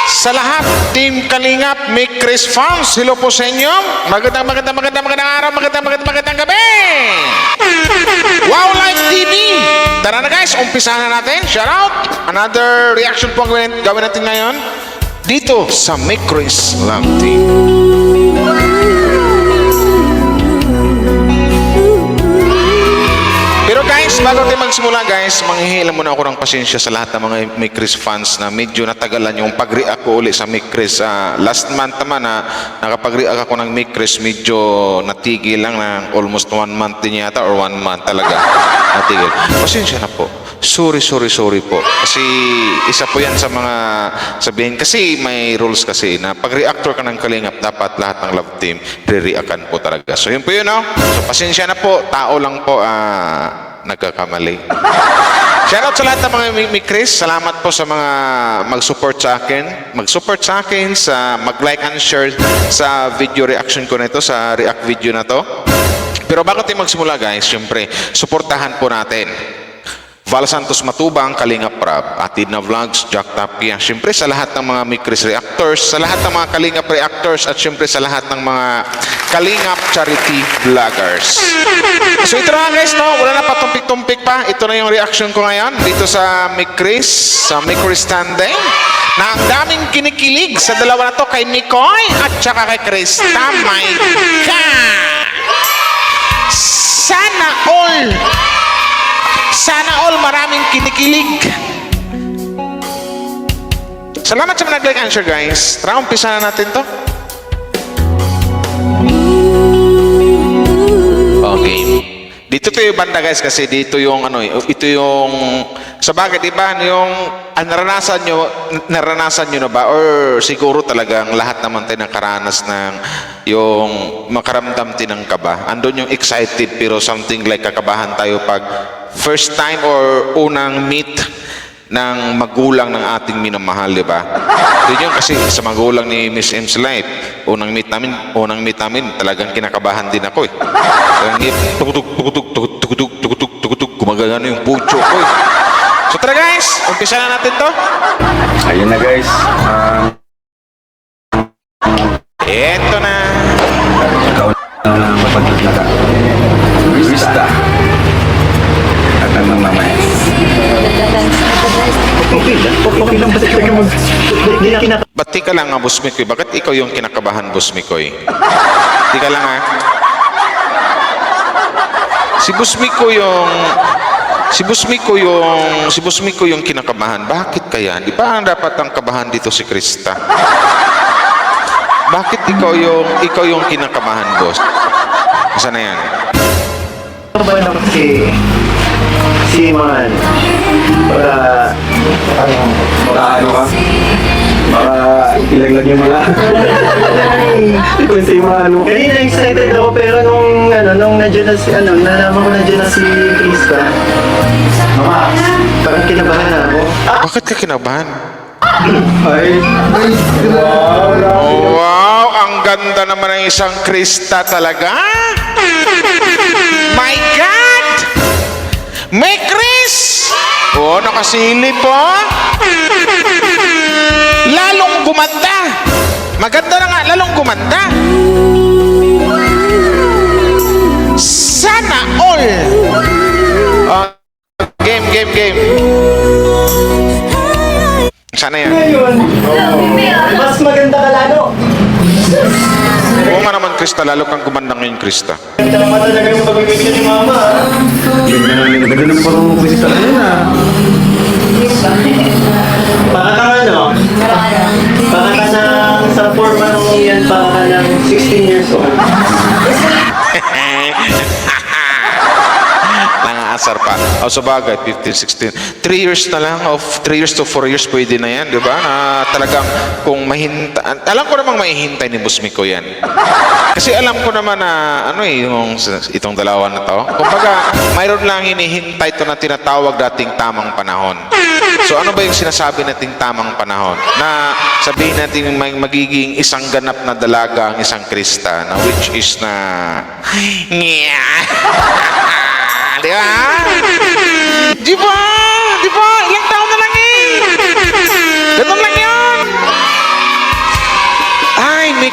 Sa lahat, Team Kalingap, Mick Chris Fans, hello po sa inyo. Magandang araw, magandang gabi. Wow Live TV. Tara na guys, umpisahan na natin. Shout out. Another reaction po ang gawin natin ngayon dito sa Mick Chris Love Team. Pero guys, bago tayo magsimula guys, manghihilang muna ako ng pasensya sa lahat ng mga Mick Chris fans na medyo natagalan yung pag-react ko uli sa Mick Chris. Last month naman na nakapag-react ako ng Mick Chris, medyo natigil lang na almost 1 month din yata or 1 month talaga natigil. Pasensya na po. Sorry po. Kasi isa po yan sa mga sabihin. Kasi may rules kasi na pag reactor ka ng Kalingap, dapat lahat ng love team re-reactan po talaga. So yun po yun, no? So pasensya na po. Tao lang po nagkakamali. Shoutout sa lahat ng mga Mick Chris. Salamat po sa mga mag-support sa akin. Mag-support sa akin, sa mag-like and share sa video reaction ko na ito, sa react video na to. Pero bago tayo magsimula guys, syempre, suportahan po natin Val Santos Matubang, Kalingap Prab, Atid na Vlogs, Jack Tapia, syempre sa lahat ng mga Mick Chris reactors, sa lahat ng mga Kalingap reactors, at syempre sa lahat ng mga Kalingap charity vloggers. So ito na guys, no? Wala na patumpik-tumpik pa. Ito na yung reaction ko ngayon dito sa Mick Chris, sa Mick Chris Tandem, na ang daming kinikilig sa dalawa na to, kay Mikoy at saka kay Krista. My God! Sana all maraming kinikilig. Salamat sa mga nag-like and share guys. Tara, umpisa na natin to. Okay. Dito to yung banda guys kasi dito yung ito yung sa bagay, di ba? Yung naranasan nyo na ba? Or siguro talagang lahat naman tayo nakaranas ng yung makaramdam din ng kaba. Andun yung excited pero something like kakabahan tayo pag first time or unang meet ng magulang ng ating minamahal, di ba? Yun kasi sa magulang ni Miss M's Life, unang meet namin, talagang kinakabahan din ako eh. Tugutug, gumagano yung pucho ko eh. So tara guys, umpisa na natin to. Ayun na guys. Eto na. Ikaw na mapagdadala. Krista. At ang mamay. Okay lang ba sa mag... Ba't ka lang nga, Boss Mikoy? Bakit ikaw yung kinakabahan, Boss Mikoy? Tika lang ha. Si Boss Miko yung kinakabahan. Bakit kaya? Di ba dapat ang kabahan dito si Krista? Bakit ikaw yung kinakabahan, boss? Saan na yan? Ano ba naman si Man? Ano ka? Ilaglag yung mga kung si Man. Kanina excited ako pero nung nandiyan na si nalaman ko nandiyan na si Krista. Mama, parang kinabahan na ako. Bakit ka kinabahan? Ay, Wow! Ang ganda naman ng isang Krista talaga! My God! May Chris! Oh, nakasilip po! Lalong gumanda! Maganda na nga, lalong gumanda! Sana all! Game. Sana yan? ngayon, mas maganda ka lalo. Oo nga naman, Krista. Lalo kang gumanda ngayon, Krista. Tama talaga yung pag-ibig ni Mama. Ganda naman parang Krista na yun Baka ka nang sa forma nung yan, baka ka ng 16 years old. Nangaasar pa. O sa bagay, 15, 16. 3 years na lang, of 3 years to 4 years pwede na yan, di ba? Na talagang kung alam ko namang mahihintay ni Boss Miko yan. Kasi alam ko naman na itong dalawa na to. Kumbaga, mayroon lang hinihintay to na tinatawag dating tamang panahon. So ano ba yung sinasabi nating tamang panahon? Na sabihin natin magiging isang ganap na dalaga ang isang Krista, na which is na di ba? Di ba? Ilang taon na lang eh. Ganun lang yun.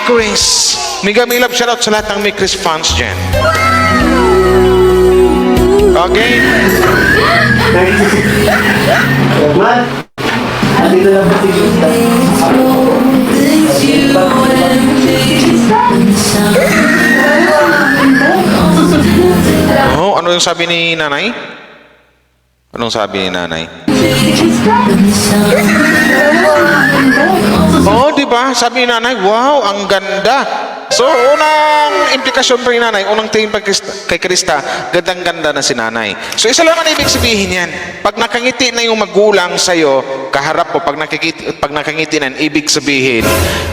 Chris. Mega Milab, shoutout sa lahat ng May Chris fans dyan. Okay? Man, andito lang ba si Krista? Oh, ano yung sabi ni nanay? Anong sabi ni nanay? Oh, di ba? Sabi ni nanay, wow, ang ganda. So, unang implikasyon pa ni nanay, unang tingin pa kay Krista, gandang-ganda na si nanay. So, isa lang ang ibig sabihin yan. Pag nakangiti na yung magulang sa'yo, kaharap mo, pag nakangiti na, ibig sabihin,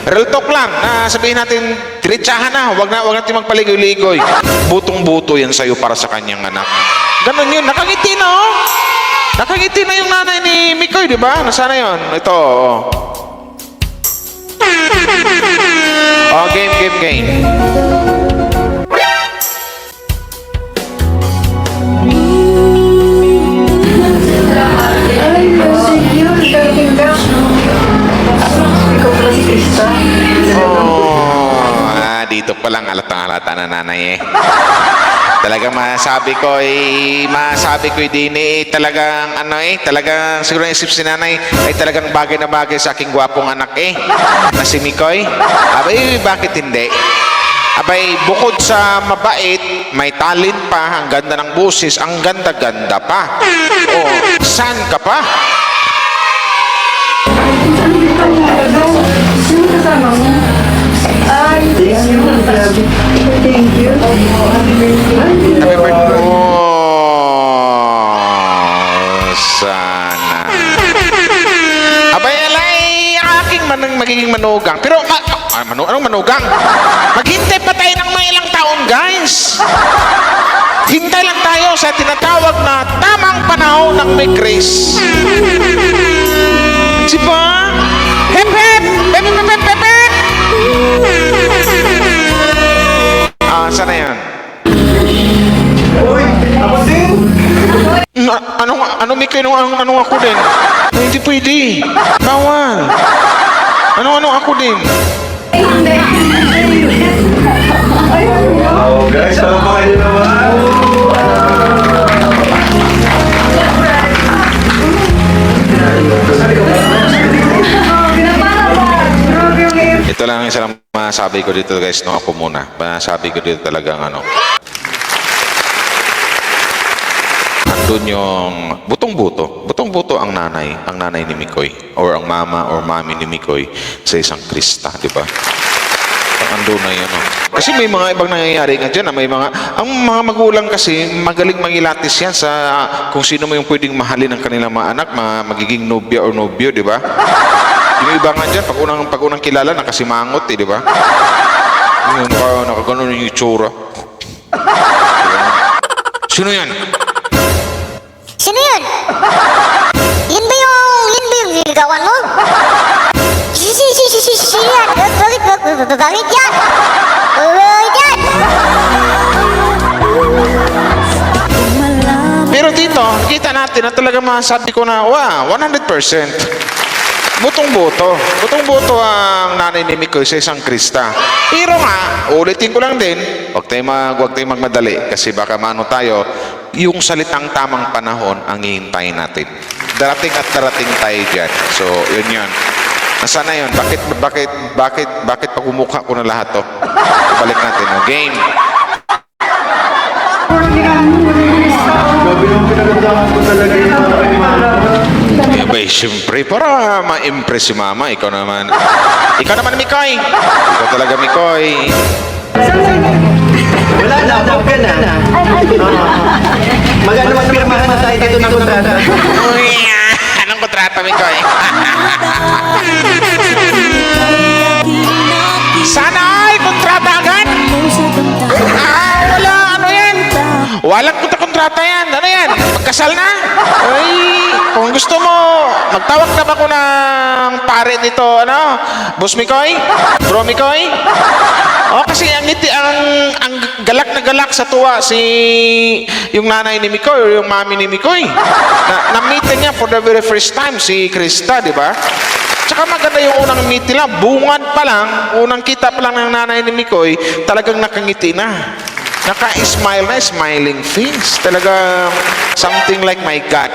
real talk lang, na sabihin natin, diretsahan na, wag natin magpaligoy-ligoy. Butong-buto yan sa'yo para sa kanyang anak. Ganon yun, nakangiti na, oh. Nakangiti na yung nanay ni Mikoy, di ba? Nasaan na yun? Ito, oh. Oh, game. Ikaw pala si Krista. Oh, dito pa lang halatang-halata na nanay eh. Talagang masabi ko din talagang talagang siguro isip si nanay ay talagang bagay na bagay sa aking gwapong anak na si Mikoy. Abay, bakit hindi? Abay, bukod sa mabait, may talent pa, ang ganda ng boses, ang ganda-ganda pa. Oh, saan ka pa? Sino kasama mo? Ay, thank you. Thank you. Happy birthday. Oh, sana. Abay, alay, aking magiging manugang. Pero, anong manugang? Maghintay pa tayo ng may ilang taon, guys. Hintay lang tayo sa tinatawag na tamang panahon ng may grace. Diba? Hep, hep! Hep, hep, hep, hep, hep! Saan na yan? Uy, ako din! Ano Mikoy? Anong ako din? Ay, hindi pwede. Bawal. Ano ako din? Oh, guys, tama pa kayo naman. Ito lang isa lang masabi ko dito guys, no, ako muna. Masabi ko dito talagang andun yung butong-buto ang nanay ni Mikoy, or ang mama or mami ni Mikoy sa isang Krista, di ba? Andun na yun, no? Kasi may mga ibang nangyayari nga dyan, ang mga magulang kasi magaling mangilatis yan sa kung sino mo yung pwedeng mahalin ng kanilang mga anak, magiging nobya or nobyo, di ba? Yung iba nga dyan, pag unang kilala, nakasimangot, di ba? Yung nakaganon yung itsura. Sino yan? Sino yun? Yun ba yung niligawan mo? Sino yan? Bakit yan? Bakit yan? Pero dito, kita natin na talaga masabi ko na, wow, 100%. Butong-buto ang nanay ni Mikoy sa isang Krista. Pero nga, ulitin ko lang din, huwag tayong magmadali kasi baka maano tayo, yung salitang tamang panahon ang hihintayin natin. Darating at darating tayo dyan. So, yun. Nasaan na yun? Bakit pagmumukha ko na lahat to? Balik natin, no? Game. Grabe yung pinagandaan ko talaga yung mga kailangan. Abay, siyempre, para ma-impress si mama, ikaw naman, Mikoy. Ikaw talaga, Mikoy. Wala na, huwag ka na. Maganda magpirmahan na tayo dito ng kontrata. Anong kontrata, Mikoy? Sana ay kontrata agad? Wala, ano yan? Walang kontrata yan. Ano yan? Magkasal na? Ay, kung gusto mo, magtawag na ba ko ng pare nito, Boss Mikoy? Bro Mikoy? Kasi ang galak na galak sa tuwa yung nanay ni Mikoy or yung mami ni Mikoy. Na-meet niya for the very first time si Krista, di ba? Tsaka maganda yung unang meet nila. Bungad pa lang, unang kita pa lang ng nanay ni Mikoy, talagang nakangiti na. Naka-smile na, smiling face. Talagang something like, my God.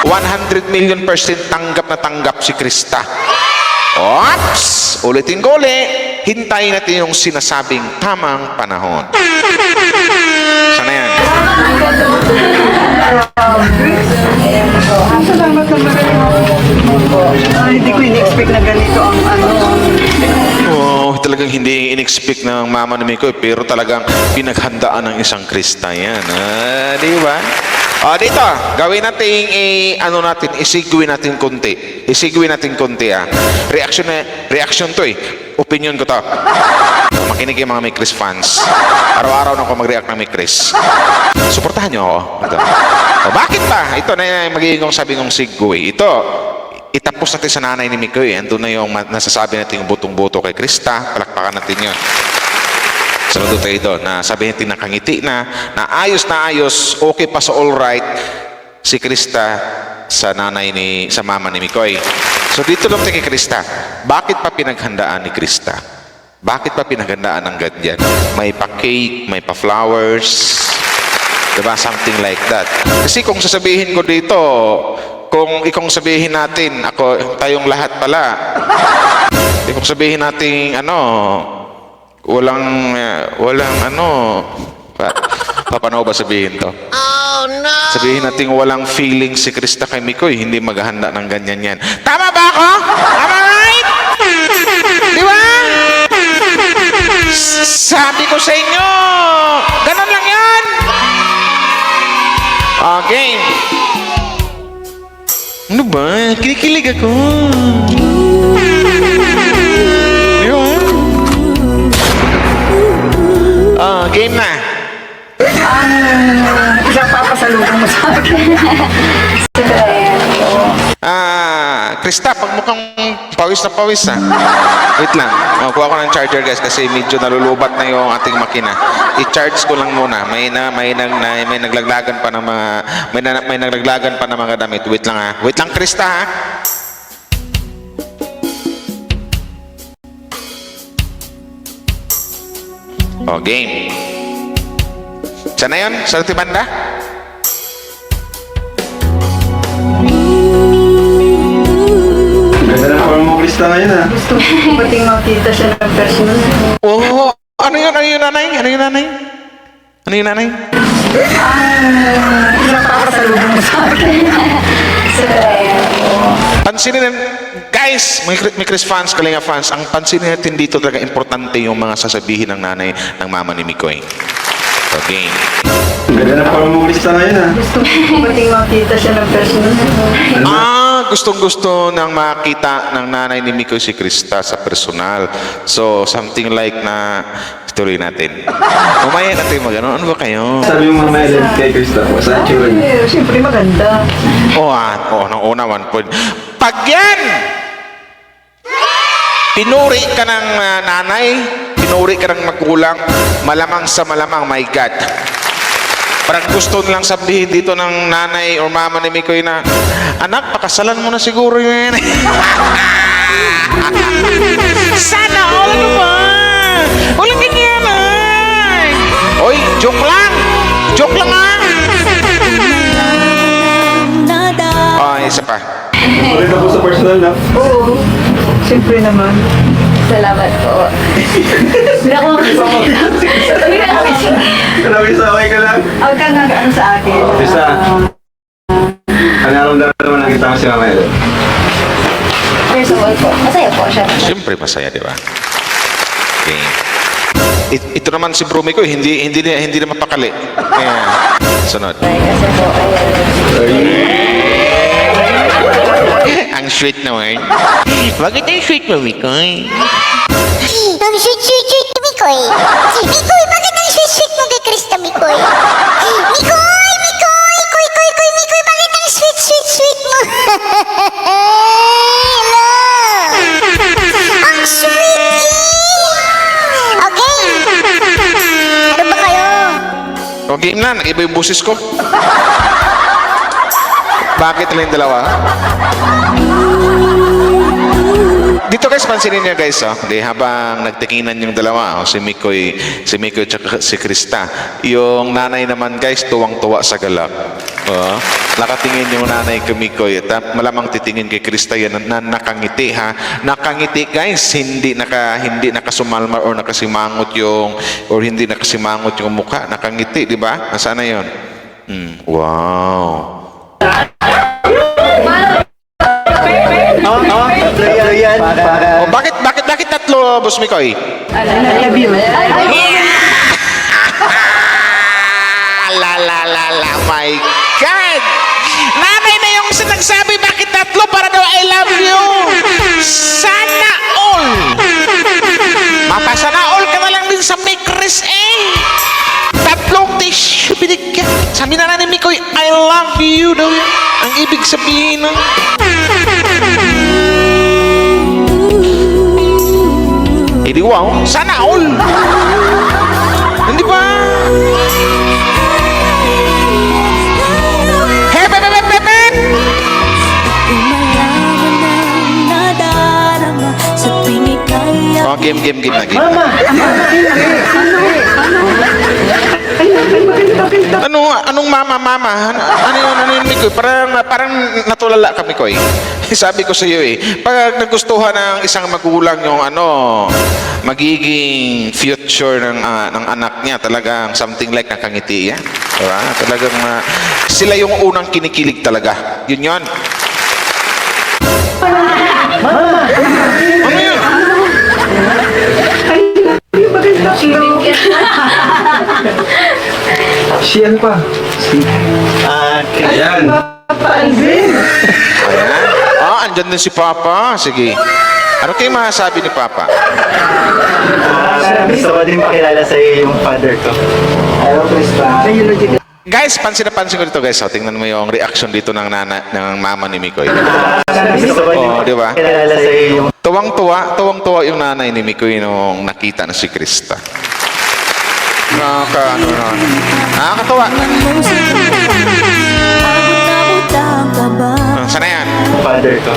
100 million % tanggap na tanggap si Krista. Ops! Ulitin ko ulit. Hintayin natin yung sinasabing tamang panahon. Sana yan? Salamat naman. Hindi ko in-expect na ganito ang ano. Oh, talagang hindi in-expect ng mama ni Mikoy, pero talagang pinaghandaan ng isang Krista yan. Di ba? Dito, gawin natin, isigwin natin konti. Isigwin natin konti, Reaction to, Opinion ko to. Makinig yung mga May Chris fans. Araw-araw na ako mag-react ng May Chris. Suportahan nyo ako. Ito. Bakit ba? Ito na yung magiging sabi kong segue. Ito, itapos natin sa nanay ni Mikoy. Andun na yung nasasabi natin yung butong-buto kay Krista. Palakpakan natin yun. Sunod tayo doon na sabihin natin nakangiti na ayos, okay pa sa all right si Krista sa sa mama ni Mikoy. So dito lang tayo kay Krista. Bakit pa pinaghandaan ni Krista? Bakit pa pinaghandaan ng ganyan? May pa-cake, may pa-flowers, diba? Something like that. Kasi kung sasabihin ko dito, kung ikong sabihin natin, tayong lahat pala, kung sabihin natin, walang papano ba sabihin to? Oh no! Sabihin natin walang feeling si Krista kay Mikoy, hindi maghahanda ng ganyan yan. Tama ba ako? Am I right? Di ba? Sabi ko sa inyo, ganun lang yan. Okay. Ano ba? Kinikilig ako. Di ba? Game na. Isang papasalubong mo sa akin. Krista, pag mukhang pawis na pawis, Wait lang. Kuha ko ng charger, guys, kasi medyo nalulubat na yung ating makina. I-charge ko lang muna. May naglaglagan pa ng mga may naglaglagan pa ng mga damit. Wait lang, Wait lang, Krista, game. Sana yun? Sa banda? Ganda na parang mo Krista ngayon, Gusto ko pating makita siya ng personal. Oo. Ano yun, nanay? Isang papasalubong mo sa akin. Pansinin guys, may Chris fans, Kalinga fans, ang pansinin natin dito talaga importante yung mga sasabihin ng nanay ng mama ni Mikoy. Okay. Ganda na parang mo Krista ngayon, Gusto ko pating makita siya ng personal. Gustong-gusto nang makita ng nanay ni Mikoy si Krista sa personal. So, something like na tuloy natin. Umaya natin mag-ano. Ano ba kayo? Sabi mo mamaya din kay Krista po, sa atsura niya. Siyempre maganda. Nang una, 1 point. Pag yan, pinuri ka ng nanay, pinuri ka ng magulang, malamang sa malamang, my God. Parang gusto nilang sabihin dito ng nanay or mama ni Mikoy na, anak, pakasalan mo na siguro yun. Sana all, ano ba? Walang ganyan, Oy, joke lang, isa pa. Ulit ako sa personal, Oo. Siyempre naman. Salamat po. Hindi ako makasakit. Grabe sa okay ka lang. Huwag kang nag-ano sa akin. Krista, ano naramdaman naman nakita mo si Mama Ellen? First of all po, masaya po siya. Siyempre masaya, di ba? Okay. Ito naman si Bro Mikoy, hindi na mapakali. Kaya, sunod. Kasi po, Ang sweet naman. Bakit ang sweet mo, Mikoy? Ang sweet ni Mikoy. Mikoy, bakit ang sweet mo kay Krista, Mikoy? Mikoy, Mikoy, bakit ang sweet mo? Hello. Ang sweet. Okay. Ano ba kayo? Okay na, nag-iba yung boses ko. Bakit lang yung dalawa? guys, pansinin niyo guys, oh. Di habang nagtikinan yung dalawa, oh, si Mikoy at si Krista. Yung nanay naman guys, tuwang-tuwa sa galak. Oh, nakatingin yung nanay kay Mikoy at malamang titingin kay Krista yan na nakangiti ha. Nakangiti guys, hindi nakasumalmar or nakasimangot yung mukha. Nakangiti, di ba? Nasaan na yun? Wow. Yan, para... Oh, bakit tatlo, Boss Mikoy? I love you. My God! Nanay na yung nagsabi bakit tatlo para daw I love you. Sana all. Mapasana all ka na lang din sa Mikris Tatlong tissue binigyan. Sabi na ni Mikoy, I love you daw yun. Ang ibig sabihin ng... Hindi wow, sana all. Hindi ba? Oh, game na game. Mama! Anong mama? Ano yun, Mikoy? Parang natulala ka, Mikoy. Sabi ko sa iyo pag nagustuhan ng isang magulang yung magiging future ng anak niya, talagang something like nakangiti yan. Diba? Talagang sila yung unang kinikilig talaga. Yun. Ano yun? Siyan pa. Ayan. Ayan. Andyan din si Papa. Sige. Ano kayo masasabi ni Papa? Gusto ko din pakilala sa iyo yung father ko. Hello, Krista. Guys, pansin ko dito guys. Tingnan mo yung reaction dito ng mama ni Mikoy. Gusto ko din di ba? pakilala sa iyo yung... Tuwang-tuwa yung nanay ni Mikoy nung nakita na si Krista. Nakakatawa. Sana yan? Father ko.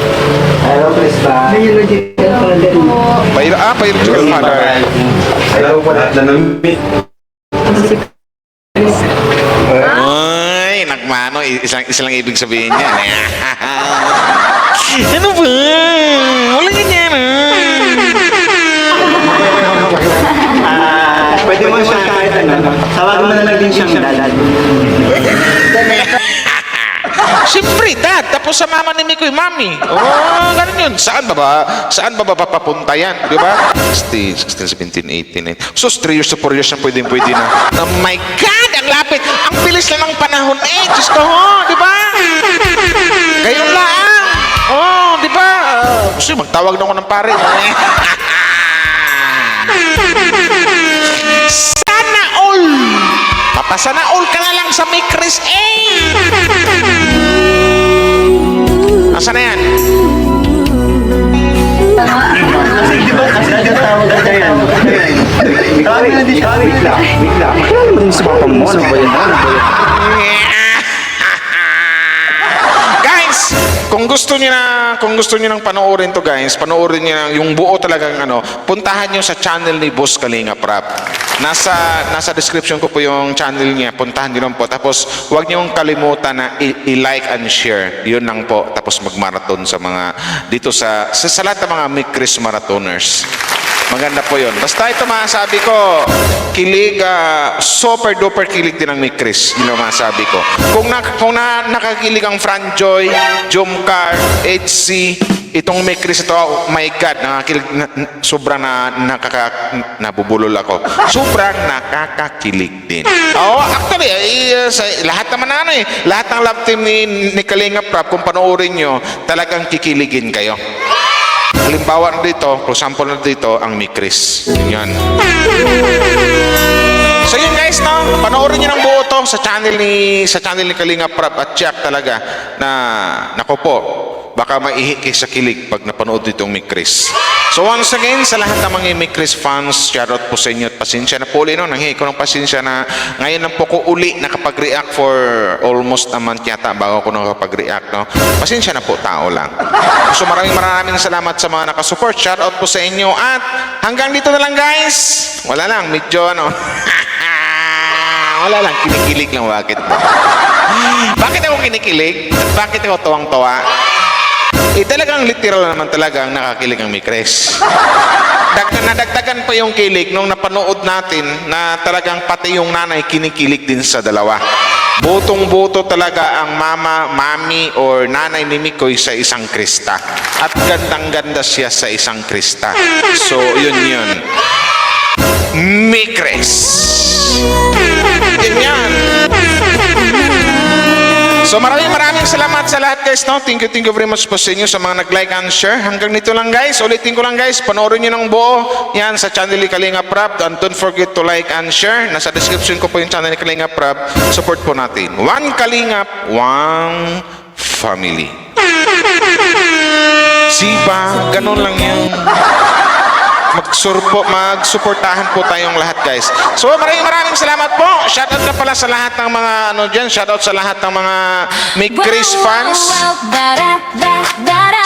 Hello, Krista. Biological father mo. Biological father. Hello po lahat na ng-meet. Ay, nagmano. Isa lang ibig sabihin niya. Ano ba? Wala ganyan Pwede mo siya kahit tawagan mo na lang din siyang dad. Siyempre, dad. Tapos sa mama ni Mikoy, mami. Oh, ganun yun. Saan ba papunta yan? Di ba? 16, 17, 18. So, 3 years to 4 years na pwede na. Oh my God! Ang lapit! Ang bilis na ng panahon Diyos ko, di ba? Gayon lang. Oh, di ba? Gusto magtawag na ako ng pare. Sana all! Papasana all ka na lang sa Mikris Asa na yan? Kasi di ba kasi nagtawag ka yan? Tawag na din siya. Bigla. Kailan mo din si Papa mo? Ano ba yan? Guys, kung gusto niyo nang panoorin to guys, panoorin niyo yung buo talagang puntahan niyo sa channel ni Boss Kalinga Prab. Nasa description ko po yung channel niya. Puntahan niyo lang po. Tapos huwag niyo kalimutan na i-like and share. Yun lang po. Tapos mag-marathon sa mga dito sa lahat ng mga Mikris marathoners. Maganda po yun. Basta ito masasabi ko, kilig, super duper kilig din ang Mikris. Yun ang masasabi ko. Kung nakakilig ang Franjoy, Jomcar, HC, itong Mikris ito, oh my God, nakakilig, sobrang nabubulol ako. Sobrang nakakakilig din. Actually, lahat naman lahat ng love team ni Kalinga Prab, kung panoorin nyo, talagang kikiligin kayo. Halimbawa dito, for example na dito, ang Mikris. Yan. So yun guys, panoorin niyo ng buo to sa channel ni Kalinga Prab at Jack talaga na, nako po, baka maihi kayo sa kilig pag napanood itong Mick Chris. So once again, sa lahat ng mga Mick Chris fans, shoutout po sa inyo at pasensya na po ulit, no? Nanghihi ko ng pasensya na ngayon lang po ko uli nakapag-react for almost a month yata bago ako nakapag-react, no? Pasensya na po, tao lang. So maraming salamat sa mga nakasupport. Shoutout po sa inyo at hanggang dito na lang guys. Wala lang, medyo ano. Wala lang, kinikilig lang. Bakit ako kinikilig? At bakit ako tuwang-tuwa? Talagang literal naman talagang nakakilig ang Mick Chris. Nadagdagan pa yung kilig nung napanood natin na talagang pati yung nanay kinikilig din sa dalawa. Butong-buto talaga ang mami or nanay ni Mikoy sa isang Krista. At gandang-ganda siya sa isang Krista. So, yun. Mick Chris. Ganyan. So maraming salamat sa lahat guys, no? Thank you very much po sa inyo sa mga nag-like and share. Hanggang dito lang guys. Ulitin ko lang guys, panoorin nyo ng buo yan sa channel ni Kalinga Prab. And don't forget to like and share. Nasa description ko po yung channel ni Kalinga Prab. Support po natin. One Kalingap, one family. Sipa, ganun lang yun. Magsuportahan po tayong lahat guys. So maraming salamat po. Shoutout na pala sa lahat ng mga shoutout sa lahat ng mga Mick Chris fans.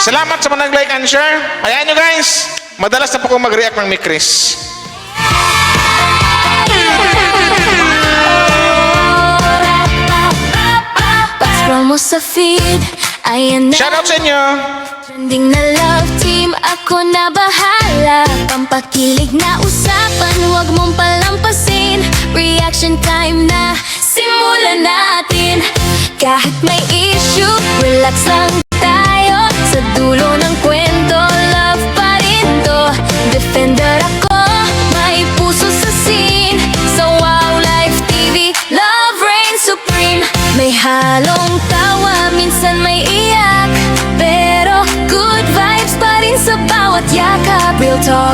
Salamat sa mga nag-like and share. Ayan nyo guys, madalas na po kong mag-react ng Mick Chris. Scroll mo sa feed, ayan na. Shoutout sa inyo. Trending na love team, ako na bahala. Pampakilig na usapan, huwag mong palampasin. Reaction time na, simulan natin. Kahit may issue, relax lang tayo. Sa dulo ng kwento, love pa rin to. Defender ako, may puso sa scene. Sa Wow Life TV, love reigns supreme. May halong tawa, minsan may iyak, pero good vibes pa rin sa bawat yakap. Real talk